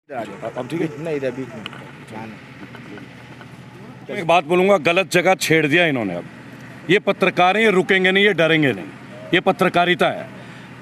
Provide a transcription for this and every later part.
अब ठीक है। नहीं अभी जान मैं एक बात बोलूँगा, गलत जगह छेड़ दिया इन्होंने। अब ये पत्रकार हैं, ये रुकेंगे नहीं, ये डरेंगे नहीं। ये पत्रकारिता है।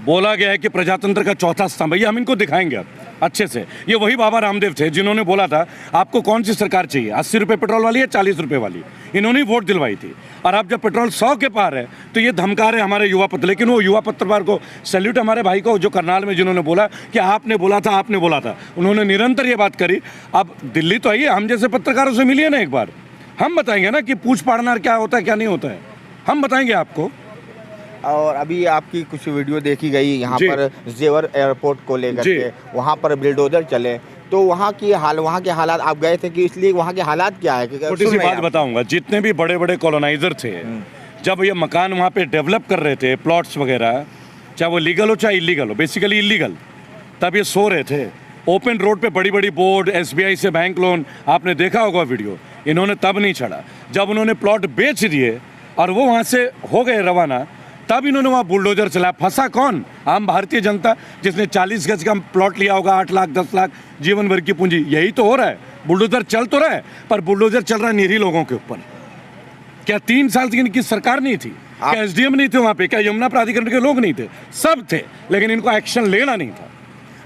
बोला गया है कि प्रजातंत्र का चौथा स्तंभ है, ये हम इनको दिखाएंगे अब अच्छे से। ये वही बाबा रामदेव थे जिन्होंने बोला था आपको कौन सी सरकार चाहिए, 80 रुपये पेट्रोल वाली या 40 रुपये वाली। इन्होंने वोट दिलवाई थी। और अब जब पेट्रोल 100 के पार है तो ये धमका रहे हमारे युवा पत्र। लेकिन वो युवा पत्रकार को सैल्यूट, हमारे भाई को जो करनाल में जिन्होंने बोला कि आपने बोला था, आपने बोला था। उन्होंने निरंतर ये बात करी। अब दिल्ली तो आइए, हम जैसे पत्रकारों से मिलिए ना एक बार, हम बताएंगे ना कि पूछ पाड़ना क्या होता है क्या नहीं होता है, हम बताएंगे आपको। और अभी आपकी कुछ वीडियो देखी गई यहाँ जी। पर जेवर एयरपोर्ट को लेकर जी। के, वहाँ पर बुलडोजर चले, तो वहाँ के हालात आप गए थे कि इसलिए वहाँ के हालात क्या है? छोटी सी बात बताऊंगा, जितने भी बड़े बड़े कॉलोनाइजर थे, जब ये मकान वहाँ पे डेवलप कर रहे थे, प्लॉट्स वगैरह, चाहे वो लीगल हो चाहे इलीगल हो, बेसिकली इलीगल, तब ये सो रहे थे ओपन रोड पे। बड़ी बड़ी बोर्ड, SBI से बैंक लोन, आपने देखा होगा वीडियो। इन्होंने तब नहीं छड़ा, जब उन्होंने प्लॉट बेच दिए और वो वहाँ से हो गए रवाना, तब इन्होंने वहाँ बुलडोजर चलाया। फंसा कौन? आम भारतीय जनता, जिसने 40 गज का प्लॉट लिया होगा, 8 लाख 10 लाख जीवन भर की पूंजी। यही तो हो रहा है। बुलडोजर चल तो रहा है, पर बुलडोजर चल रहा है निरीह लोगों के ऊपर। क्या 3 साल की इनकी सरकार नहीं थी? क्या SDM नहीं थे वहाँ पे? क्या यमुना प्राधिकरण के लोग नहीं थे? सब थे, लेकिन इनको एक्शन लेना नहीं था।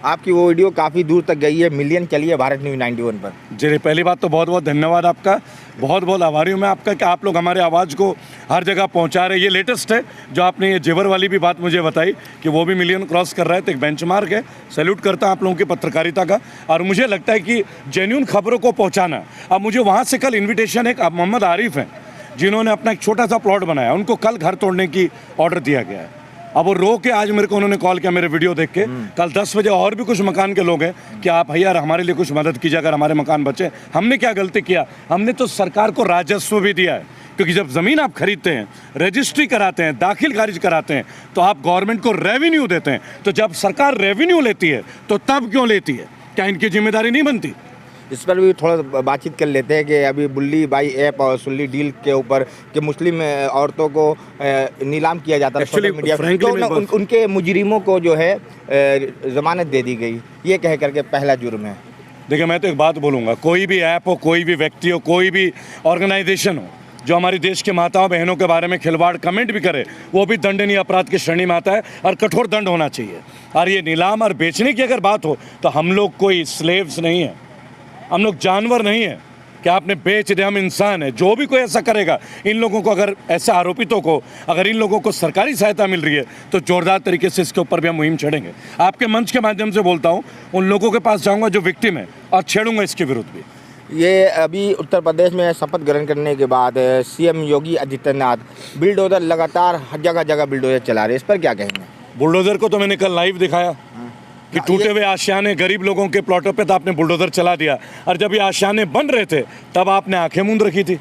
आपकी वो वीडियो काफ़ी दूर तक गई है, मिलियन चली है भारत न्यूज़ 91 पर। जी, पहली बात तो बहुत बहुत धन्यवाद आपका, बहुत बहुत आभारी हूँ मैं आपका कि आप लोग हमारे आवाज़ को हर जगह पहुँचा रहे हैं। ये लेटेस्ट है जो आपने ये जेवर वाली भी बात मुझे बताई कि वो भी मिलियन क्रॉस कर रहा है, तो एक बेंचमार्क है। सैल्यूट करता हूँ आप लोगों की पत्रकारिता का। और मुझे लगता है कि जेन्युइन खबरों को पहुँचाना। अब मुझे वहाँ से कल इन्विटेशन है, अब मोहम्मद आरिफ हैं जिन्होंने अपना एक छोटा सा प्लॉट बनाया, उनको कल घर तोड़ने की ऑर्डर दिया गया है। अब वो रो के आज मेरे को उन्होंने कॉल किया मेरे वीडियो देख के, कल 10 बजे और भी कुछ मकान के लोग हैं कि आप भैया हमारे लिए कुछ मदद कीजिए अगर हमारे मकान बचे। हमने क्या गलती किया? हमने तो सरकार को राजस्व भी दिया है, क्योंकि जब ज़मीन आप खरीदते हैं, रजिस्ट्री कराते हैं, दाखिल खारिज कराते हैं, तो आप गवर्नमेंट को रेवेन्यू देते हैं। तो जब सरकार रेवेन्यू लेती है तो तब क्यों लेती है? क्या इनकी जिम्मेदारी नहीं बनती? इस पर भी थोड़ा बातचीत कर लेते हैं कि अभी बुल्ली बाई ऐप और सुल्ली डील के ऊपर कि मुस्लिम औरतों को नीलाम किया जाता है सोशल मीडिया पर, तो उनके मुजरिमों को जो है ज़मानत दे दी गई, ये कह करके पहला जुर्म है। देखिए, मैं तो एक बात बोलूँगा, कोई भी ऐप हो, कोई भी व्यक्ति हो, कोई भी ऑर्गेनाइजेशन हो जो हमारी देश के माताओं बहनों के बारे में खिलवाड़ कमेंट भी करे, वो भी दंडनीय अपराध की श्रेणी में आता है और कठोर दंड होना चाहिए। और ये नीलाम और बेचने की अगर बात हो तो हम लोग कोई स्लेव्स नहीं है, हम लोग जानवर नहीं है कि आपने बेच दिया। हम इंसान है। जो भी कोई ऐसा करेगा, इन लोगों को, अगर ऐसे आरोपितों को, अगर इन लोगों को सरकारी सहायता मिल रही है तो जोरदार तरीके से इसके ऊपर भी हम मुहिम छेड़ेंगे। आपके मंच के माध्यम से बोलता हूँ, उन लोगों के पास जाऊँगा जो विक्टिम है और छेड़ूंगा इसके विरुद्ध भी। ये अभी उत्तर प्रदेश में शपथ ग्रहण करने के बाद CM योगी आदित्यनाथ बुलडोजर लगातार जगह जगह बुलडोजर चला रहे, इस पर क्या कहेंगे? बुलडोजर को तो मैंने कल लाइव दिखाया कि टूटे हुए आशियाने गरीब लोगों के प्लॉटों पे तो आपने बुलडोजर चला दिया, और जब ये आशियाने बन रहे थे तब आपने आंखें मूंद रखी थी।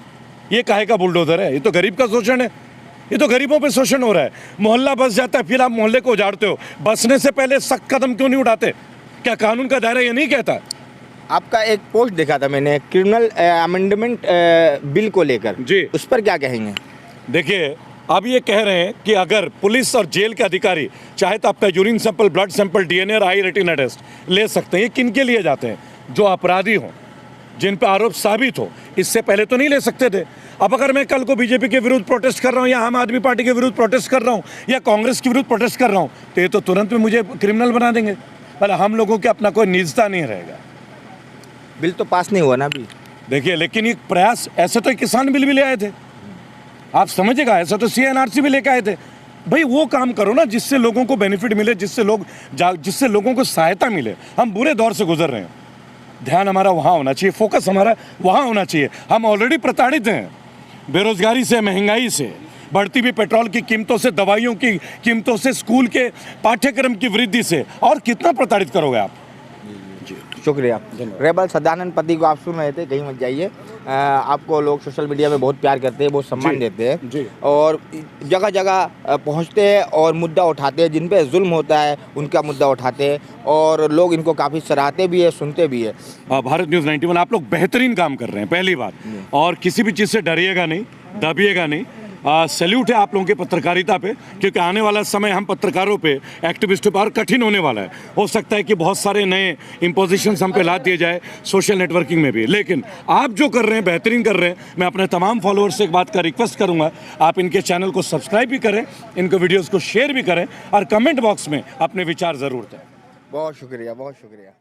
ये काहे का बुलडोजर है? ये तो गरीब का शोषण है। ये तो गरीबों पे शोषण हो रहा है। मोहल्ला बस जाता है, फिर आप मोहल्ले को उजाड़ते हो। बसने से पहले सख्त कदम क्यों नहीं उठाते? क्या कानून का दायरा ये नहीं कहता? आपका एक पोस्ट देखा था मैंने क्रिमिनल अमेंडमेंट बिल को लेकर, जी, उस पर क्या कहेंगे? देखिए, अब ये कह रहे हैं कि अगर पुलिस और जेल के अधिकारी चाहे तो आपका urine sample, blood sample, DNA और आई रेटिना टेस्ट ले सकते हैं। ये किन के लिए जाते हैं? जो अपराधी हों, जिन पर आरोप साबित हो। इससे पहले तो नहीं ले सकते थे। अब अगर मैं कल को BJP के विरुद्ध प्रोटेस्ट कर रहा हूँ, या आम आदमी पार्टी के विरुद्ध प्रोटेस्ट कर रहा हूँ, या कांग्रेस के विरुद्ध प्रोटेस्ट कर रहा हूँ, तो ये तो तुरंत में मुझे क्रिमिनल बना देंगे। भला हम लोगों के अपना कोई निजता नहीं रहेगा। बिल तो पास नहीं हुआ ना अभी। देखिए, लेकिन ये प्रयास, ऐसे तो किसान बिल भी ले आए थे, आप समझेगा, ऐसा तो CNRC भी लेकर आए थे। भाई वो काम करो ना जिससे लोगों को बेनिफिट मिले, जिससे लोगों को सहायता मिले। हम बुरे दौर से गुजर रहे हैं, ध्यान हमारा वहाँ होना चाहिए, फोकस हमारा वहाँ होना चाहिए। हम ऑलरेडी प्रताड़ित हैं, बेरोजगारी से, महंगाई से, बढ़ती हुई पेट्रोल की कीमतों से, दवाइयों की कीमतों से, स्कूल के पाठ्यक्रम की वृद्धि से, और कितना प्रताड़ित करोगे आप? शुक्रिया। रेबल सदानंद पति को आप सुन रहे थे, कहीं मत जाइए। आपको लोग सोशल मीडिया में बहुत प्यार करते हैं, बहुत सम्मान देते हैं जी। और जगह जगह पहुंचते हैं और मुद्दा उठाते हैं, जिन पे जुल्म होता है उनका मुद्दा उठाते हैं, और लोग इनको काफ़ी सराहते भी है, सुनते भी है। भारत न्यूज़ 91 आप लोग बेहतरीन काम कर रहे हैं, पहली बात। और किसी भी चीज़ से डरिएगा नहीं, दबिएगा नहीं। सैल्यूट है आप लोगों की पत्रकारिता पे, क्योंकि आने वाला समय हम पत्रकारों पे, एक्टिविस्टों पर और कठिन होने वाला है। हो सकता है कि बहुत सारे नए इम्पोजिशंस हम पे ला दिए जाए सोशल नेटवर्किंग में भी, लेकिन आप जो कर रहे हैं बेहतरीन कर रहे हैं। मैं अपने तमाम फॉलोअर्स से एक बात का रिक्वेस्ट करूंगा, आप इनके चैनल को सब्सक्राइब भी करें, इनको वीडियोज़ को शेयर भी करें और कमेंट बॉक्स में अपने विचार ज़रूर दें। बहुत शुक्रिया, बहुत शुक्रिया।